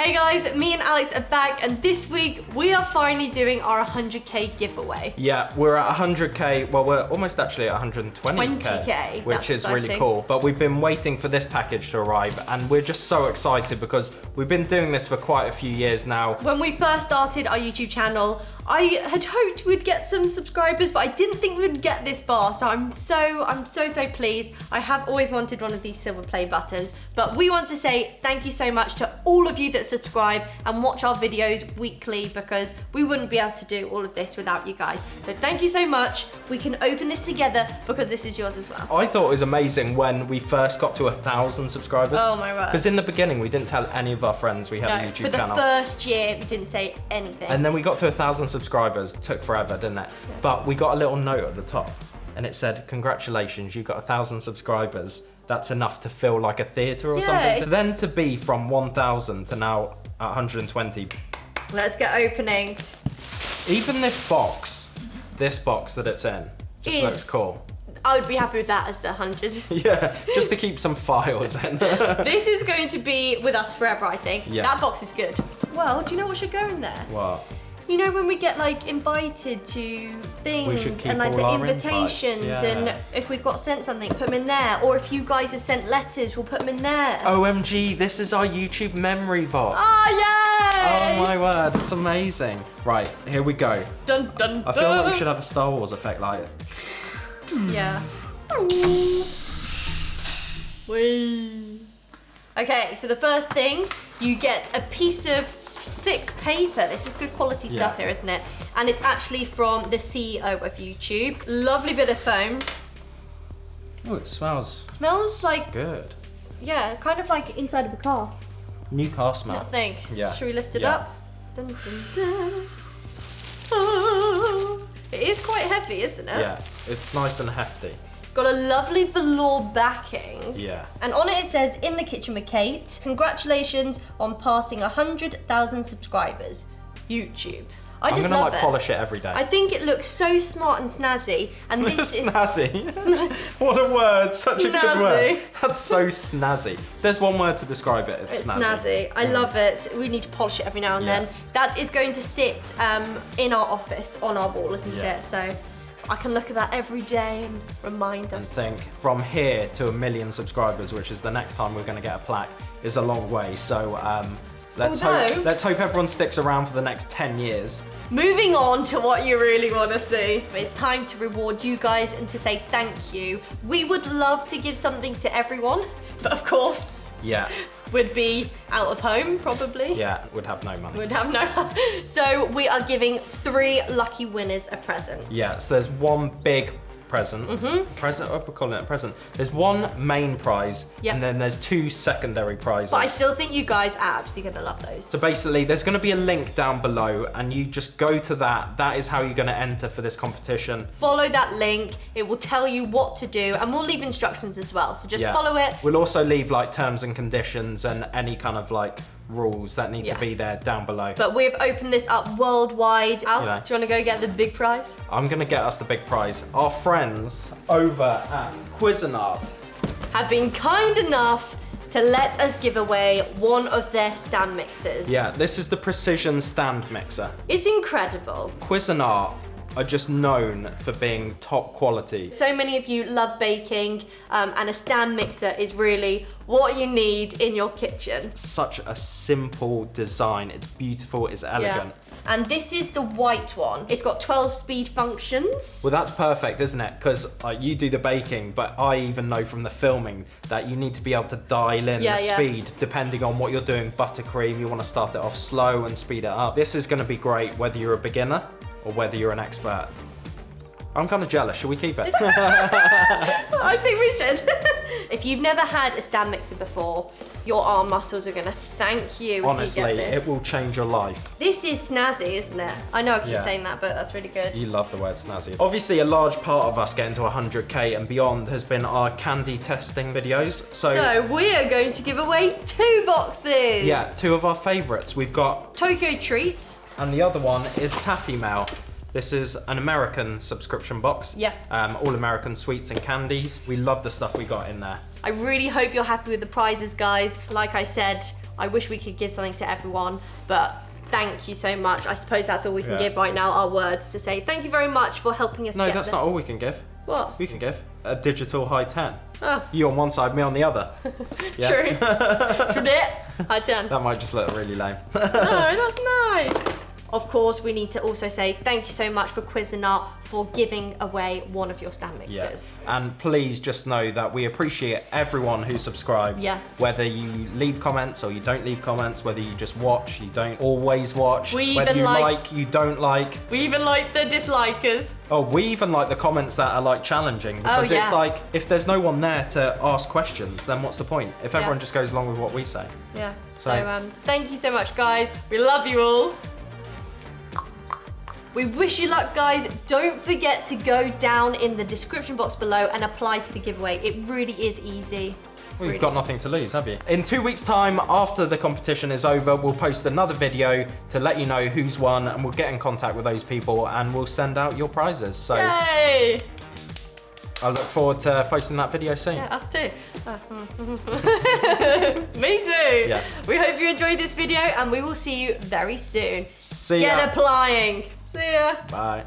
Hey guys, me and Alex are back, and this week we are finally doing our 100k giveaway. Yeah, we're at 100k, well we're almost actually at 120k. 20k, which is really cool. But we've been waiting for this package to arrive, and we're just so excited because we've been doing this for quite a few years now. When we first started our YouTube channel, I had hoped we'd get some subscribers, but I didn't think we'd get this far, so I'm so pleased. I have always wanted one of these silver play buttons, but we want to say thank you so much to all of you that subscribe and watch our videos weekly, because we wouldn't be able to do all of this without you guys. So thank you so much. We can open this together because this is yours as well. I thought it was amazing when we first got to 1,000 subscribers. Oh my word. Because in the beginning we didn't tell any of our friends we had a YouTube channel. For the first year we didn't say anything. And then we got to 1,000 subscribers. It took forever, didn't it? Yeah. But we got a little note at the top and it said, congratulations, you got 1,000 subscribers. That's enough to feel like a theatre or something. So then to be from 1,000 to now at 120. Let's get opening. Even this box that it's in, just looks cool. I would be happy with that as the 100. Yeah, just to keep some files in. This is going to be with us forever, I think. Yeah. That box is good. Well, do you know what should go in there? What? You know when we get like invited to things and like the invitations, and if we've got sent something, put them in there. Or if you guys have sent letters, we'll put them in there. OMG, this is our YouTube memory box. Oh, yay! Oh my word, it's amazing. Right, here we go. Dun, dun, I feel like we should have a Star Wars effect like it. Yeah. Whee. Okay, so the first thing, you get a piece of thick paper. This is good quality stuff here, isn't it? And it's actually from the CEO of YouTube. Lovely bit of foam. Oh, it smells. Smells like good. Yeah, kind of like inside of a car. New car smell. I think. Yeah. Should we lift it up? Dun, dun, dun. Oh. It is quite heavy, isn't it? Yeah, it's nice and hefty. It's got a lovely velour backing. Yeah. And on it says, in the kitchen with Kate, congratulations on passing 100,000 subscribers. YouTube. I just love it. I'm gonna polish it every day. I think it looks so smart and snazzy. And this snazzy. What a word, such a good word. That's so snazzy. There's one word to describe it, it's snazzy. Snazzy. I love it. We need to polish it every now and then. That is going to sit in our office on our wall, isn't it? So I can look at that every day and remind us. And think, from here to 1 million subscribers, which is the next time we're gonna get a plaque, is a long way. So let's hope everyone sticks around for the next 10 years. Moving on to what you really want to see. It's time to reward you guys and to say thank you. We would love to give something to everyone, but of course, we'd be out of home probably. Yeah, would have no money. Would have no. So we are giving 3 lucky winners a present. Yeah, so there's one big present. Present, we're calling it a present. There's one main prize, and then there's 2 secondary prizes. But I still think you guys are absolutely gonna love those. So basically, there's gonna be a link down below, and you just go to that. That is how you're gonna enter for this competition. Follow that link. It will tell you what to do, and we'll leave instructions as well. So just follow it. We'll also leave like terms and conditions and any kind of like rules that need to be there down below. But we've opened this up worldwide. Al, do you want to go get the big prize? I'm gonna get us the big prize. Our friends over at Cuisinart have been kind enough to let us give away one of their stand mixers. Yeah, this is the precision stand mixer. It's incredible. Cuisinart are just known for being top quality. So many of you love baking, and a stand mixer is really what you need in your kitchen. Such a simple design. It's beautiful, it's elegant. And this is the white one. It's got 12 speed functions. Well, that's perfect, isn't it? Because you do the baking, but I even know from the filming that you need to be able to dial in the speed depending on what you're doing. Buttercream, you want to start it off slow and speed it up. This is going to be great whether you're a beginner or whether you're an expert. I'm kind of jealous. Should we keep it? I think we should. If you've never had a stand mixer before, your arm muscles are going to thank you. Honestly, if you get this. It will change your life. This is snazzy, isn't it? I know I keep saying that, but that's really good. You love the word snazzy. Obviously, a large part of us getting to 100k and beyond has been our candy testing videos. So we are going to give away 2 boxes. Yeah, 2 of our favourites. We've got Tokyo Treat. And the other one is Taffy Mail. This is an American subscription box. Yeah. All American sweets and candies. We love the stuff we got in there. I really hope you're happy with the prizes, guys. Like I said, I wish we could give something to everyone, but thank you so much. I suppose that's all we can give right now, our words to say thank you very much for helping us No, that's not all we can give. What? We can give a digital high 10. Oh. You on one side, me on the other. True. High 10. That might just look really lame. No, that's nice. Of course, we need to also say thank you so much for Cuisinart for giving away one of your stand mixes. Yeah. And please just know that we appreciate everyone who subscribed. Yeah. Whether you leave comments or you don't leave comments, whether you just watch, you don't always watch, whether you even like, you don't like. We even like the dislikers. Oh, we even like the comments that are like challenging, because it's like, if there's no one there to ask questions, then what's the point? If everyone just goes along with what we say. Yeah. So thank you so much, guys. We love you all. We wish you luck, guys. Don't forget to go down in the description box below and apply to the giveaway. It really is easy. Well, you've got nothing to lose, have you? In 2 weeks' time, after the competition is over, we'll post another video to let you know who's won, and we'll get in contact with those people and we'll send out your prizes. So yay! I look forward to posting that video soon. Yeah, us too. Me too. Yeah. We hope you enjoyed this video and we will see you very soon. See ya. Get applying. See ya. Bye.